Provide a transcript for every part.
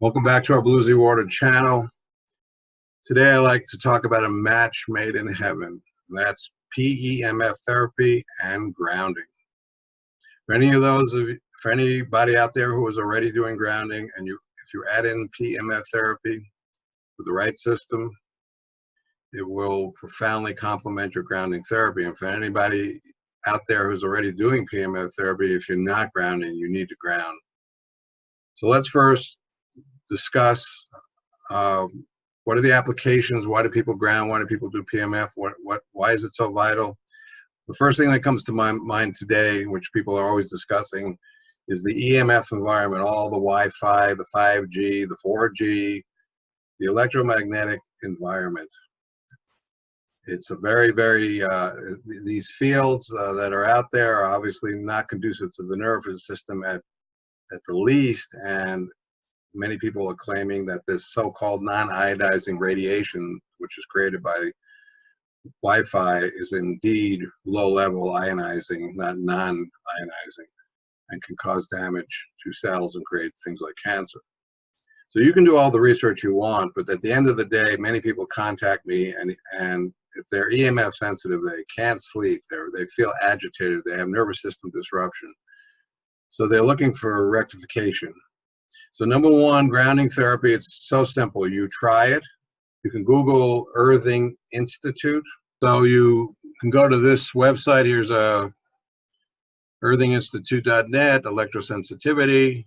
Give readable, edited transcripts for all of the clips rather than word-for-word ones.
Welcome back to our Bluesy Water channel. Today I like to talk about a match made in heaven. And that's P.e.m.f therapy and grounding. For anybody out there who is already doing grounding, and if you add in P.e.m.f therapy with the right system, it will profoundly complement your grounding therapy. And for anybody out there who's already doing P.e.m.f therapy, if you're not grounding, you need to ground. So let's first discuss what are the applications, why do people ground, why do people do P.e.m.f, why is it so vital? The first thing that comes to my mind today, which people are always discussing, is the EMF environment, all the Wi-Fi, the 5G, the 4G, the electromagnetic environment. It's a very, these fields that are out there are obviously not conducive to the nervous system at the least, and many people are claiming that this so-called non-ionizing radiation, which is created by Wi-Fi, is indeed low-level ionizing, not non-ionizing, and can cause damage to cells and create things like cancer. So you can do all the research you want, but at the end of the day, many people contact me, and if they're EMF sensitive, they can't sleep, they feel agitated, they have nervous system disruption. So they're looking for rectification. So number one, grounding therapy, it's so simple. You try it. You can Google Earthing Institute. So you can go to this website. Here's earthinginstitute.net, electrosensitivity.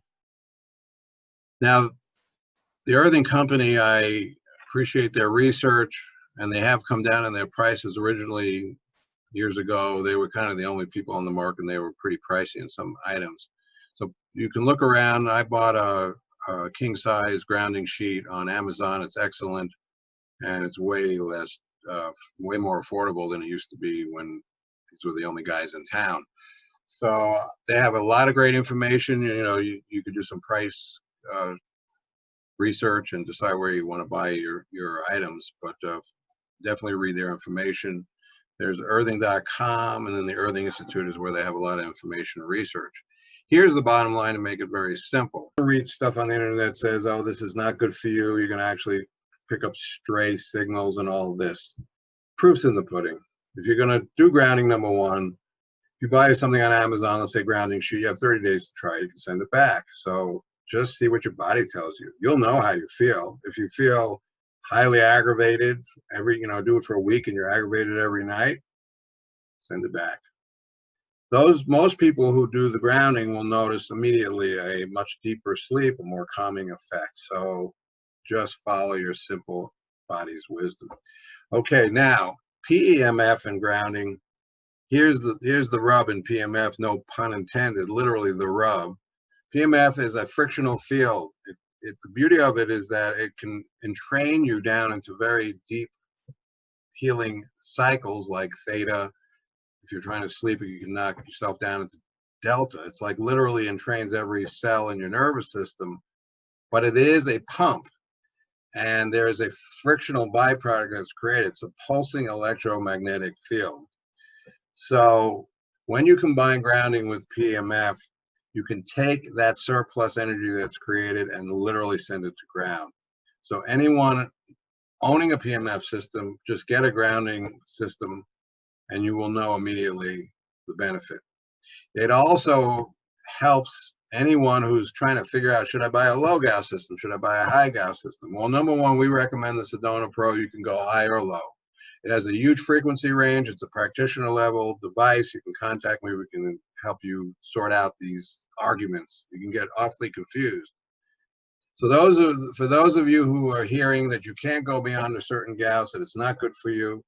Now, the Earthing Company, I appreciate their research, and they have come down in their prices. Originally, years ago, they were kind of the only people on the market, and they were pretty pricey in some items. So you can look around. I bought a king-size grounding sheet on Amazon. It's excellent, and it's way more affordable than it used to be when these were the only guys in town. So they have a lot of great information. You know, you could do some price research and decide where you want to buy your items, but definitely read their information. There's earthing.com, and then the Earthing Institute is where they have a lot of information and research. Here's the bottom line to make it very simple. Read stuff on the internet that says, oh, this is not good for you. You're going to actually pick up stray signals and all this. Proof's in the pudding. If you're going to do grounding, number one, if you buy something on Amazon, let's say grounding sheet, you have 30 days to try it. You can send it back. So just see what your body tells you. You'll know how you feel. If you feel highly aggravated, do it for a week and you're aggravated every night, send it back. Most people who do the grounding will notice immediately a much deeper sleep, a more calming effect. So just follow your simple body's wisdom. Okay, now P.e.m.f and grounding. Here's the rub in P.e.m.f, no pun intended, literally the rub. P.e.m.f is a frictional field. The beauty of it is that it can entrain you down into very deep healing cycles like theta. If you're trying to sleep, you can knock yourself down into delta. It's like literally entrains every cell in your nervous system, but it is a pump, and there is a frictional byproduct that's created. It's a pulsing electromagnetic field. So when you combine grounding with P.e.m.f, you can take that surplus energy that's created and literally send it to ground. So anyone owning a P.e.m.f system, just get a grounding system, and you will know immediately the benefit. It also helps anyone who's trying to figure out, should I buy a low gauss system? Should I buy a high gauss system? Well, number one, we recommend the Sedona Pro. You can go high or low. It has a huge frequency range. It's a practitioner level device. You can contact me. We can help you sort out these arguments. You can get awfully confused. So for those of you who are hearing that you can't go beyond a certain gauss, that it's not good for you,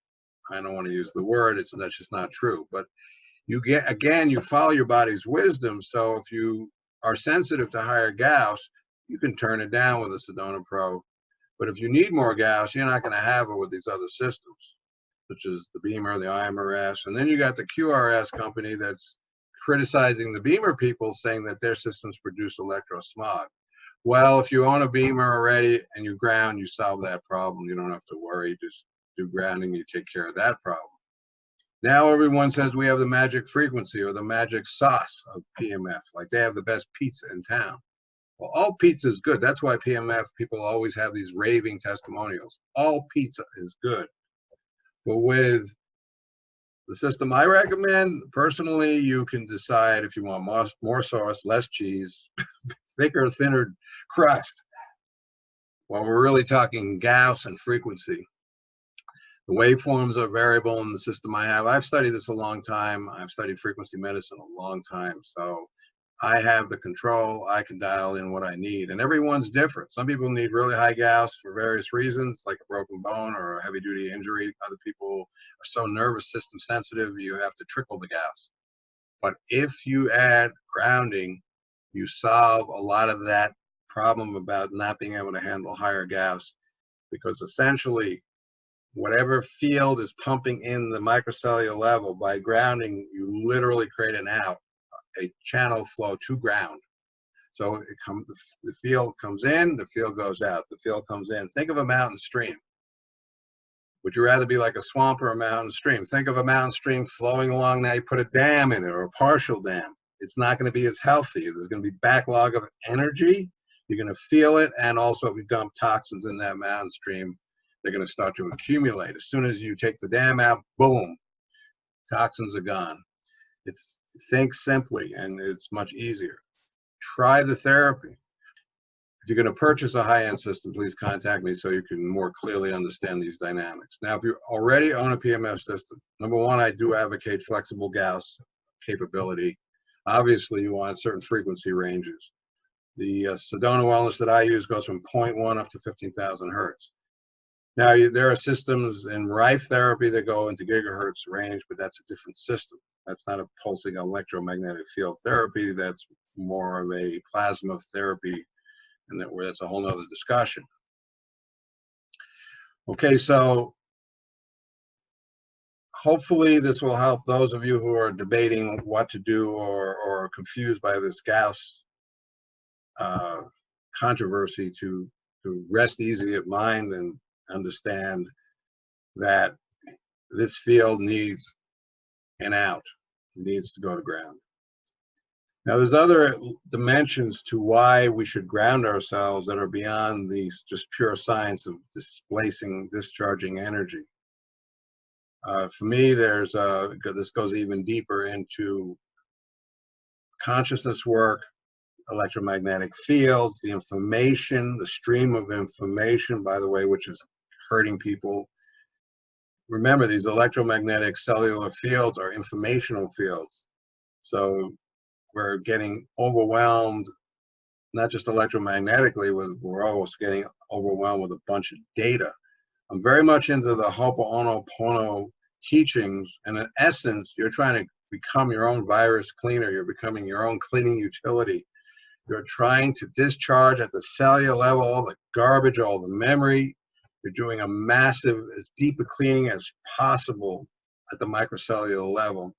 I don't want to use the word, that's just not true. But you follow your body's wisdom. So if you are sensitive to higher gauss, you can turn it down with a Sedona Pro. But if you need more gauss, you're not going to have it with these other systems, such as the Beamer, the IMRS. And then you got the QRS company that's criticizing the Beamer people, saying that their systems produce electrosmog. Well, if you own a Beamer already and you ground, you solve that problem. You don't have to worry. Just do grounding, you take care of that problem. Now everyone says we have the magic frequency or the magic sauce of P.e.m.f, like they have the best pizza in town. Well, all pizza is good. That's why P.e.m.f people always have these raving testimonials. All pizza is good. But with the system I recommend, personally, you can decide if you want more sauce, less cheese, thicker, thinner crust. Well, we're really talking gauss and frequency. The waveforms are variable in the system I have. I've studied this a long time. I've studied frequency medicine a long time. So I have the control. I can dial in what I need. And everyone's different. Some people need really high gauss for various reasons, like a broken bone or a heavy duty injury. Other people are so nervous system sensitive, you have to trickle the gauss. But if you add grounding, you solve a lot of that problem about not being able to handle higher gauss, because essentially whatever field is pumping in the microcellular level, by grounding, you literally create an out, a channel flow to ground. So the field comes in, the field goes out, the field comes in. Think of a mountain stream. Would you rather be like a swamp or a mountain stream? Think of a mountain stream flowing along. Now you put a dam in it, or a partial dam. It's not going to be as healthy. There's going to be backlog of energy. You're going to feel it. And also, if you dump toxins in that mountain stream, they're going to start to accumulate. As soon as you take the dam out, boom, toxins are gone. Think simply, and it's much easier. Try the therapy. If you're going to purchase a high-end system, please contact me so you can more clearly understand these dynamics. Now, if you already own a P.e.m.f system, number one, I do advocate flexible gauss capability. Obviously, you want certain frequency ranges. The Sedona Wellness that I use goes from 0.1 up to 15,000 hertz. Now, there are systems in Rife therapy that go into gigahertz range, but that's a different system. That's not a pulsing electromagnetic field therapy. That's more of a plasma therapy, and that's a whole nother discussion. Okay, so hopefully this will help those of you who are debating what to do or confused by this gauss controversy to rest easy at mind and understand that this field needs an out. It needs to go to ground. Now, there's other dimensions to why we should ground ourselves that are beyond the just pure science of discharging energy. For me, this goes even deeper into consciousness work, electromagnetic fields, the information, the stream of information, by the way, which is hurting people. Remember, these electromagnetic cellular fields are informational fields. So we're getting overwhelmed, not just electromagnetically, we're almost getting overwhelmed with a bunch of data. I'm very much into the Ho'oponopono teachings, and in essence, you're trying to become your own virus cleaner. You're becoming your own cleaning utility. You're trying to discharge at the cellular level all the garbage, all the memory. You're doing a massive, as deep a cleaning as possible at the microcellular level.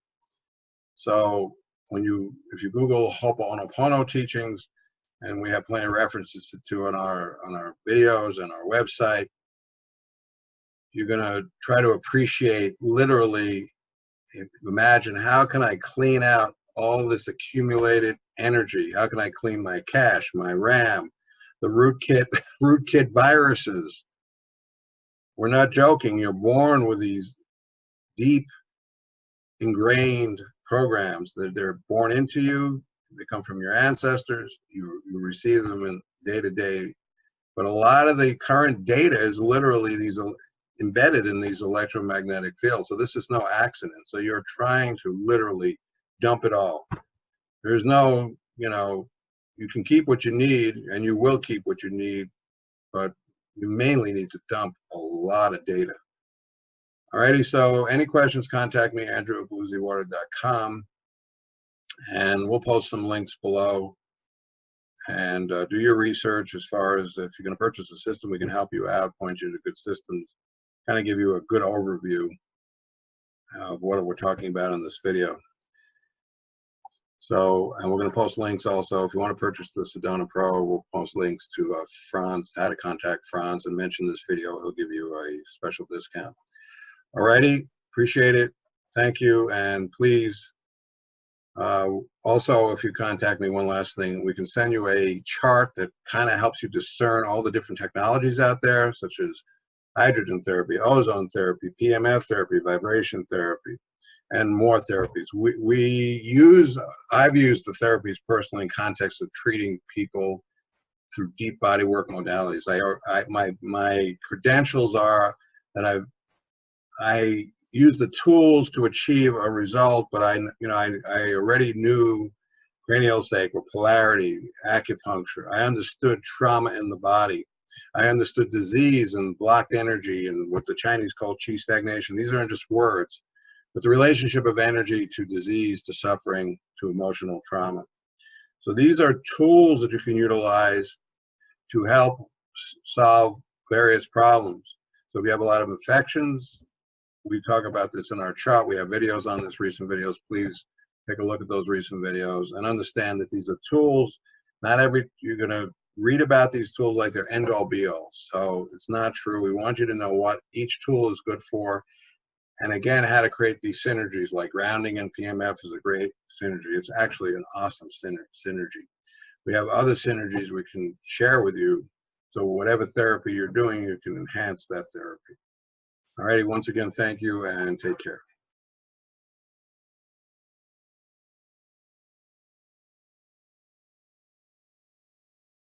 So if you Google Ho'oponopono teachings, and we have plenty of references to on our videos and our website, you're going to try to appreciate, literally imagine, how can I clean out all this accumulated energy? How can I clean my cache, my RAM, the rootkit viruses? We're not joking. You're born with these deep ingrained programs that they're born into you. They come from your ancestors. You receive them in day to day. But a lot of the current data is literally embedded in these electromagnetic fields. So this is no accident. So you're trying to literally dump it all. There's no, you can keep what you need, and you will keep what you need, but you mainly need to dump a lot of data. Alrighty, so any questions, contact me, andrew@blueseawater.com, and we'll post some links below. And do your research as far as if you're going to purchase a system, we can help you out, point you to good systems, kind of give you a good overview of what we're talking about in this video. So, and we're going to post links also. If you want to purchase the Sedona Pro, we'll post links to Franz, how to contact Franz, and mention this video. He'll give you a special discount. Alrighty, appreciate it. Thank you, and please Also, if you contact me, one last thing, we can send you a chart that kind of helps you discern all the different technologies out there, such as hydrogen therapy, ozone therapy, P.e.m.f therapy, vibration therapy, and more therapies. I've used the therapies personally in context of treating people through deep body work modalities. My credentials are that I use the tools to achieve a result, but I already knew cranial sacral, polarity, acupuncture. I understood trauma in the body. I understood disease and blocked energy and what the Chinese call qi stagnation. These aren't just words, but the relationship of energy to disease, to suffering, to emotional trauma. So these are tools that you can utilize to help solve various problems. So if you have a lot of infections, we talk about this in our chart. We have videos on this, recent videos. Please take a look at those recent videos and understand that these are tools. You're going to read about these tools like they're end all be all. So it's not true. We want you to know what each tool is good for. And again, how to create these synergies, like grounding and P.e.m.f is a great synergy. It's actually an awesome synergy. We have other synergies we can share with you. So whatever therapy you're doing, you can enhance that therapy. All righty, once again, thank you and take care.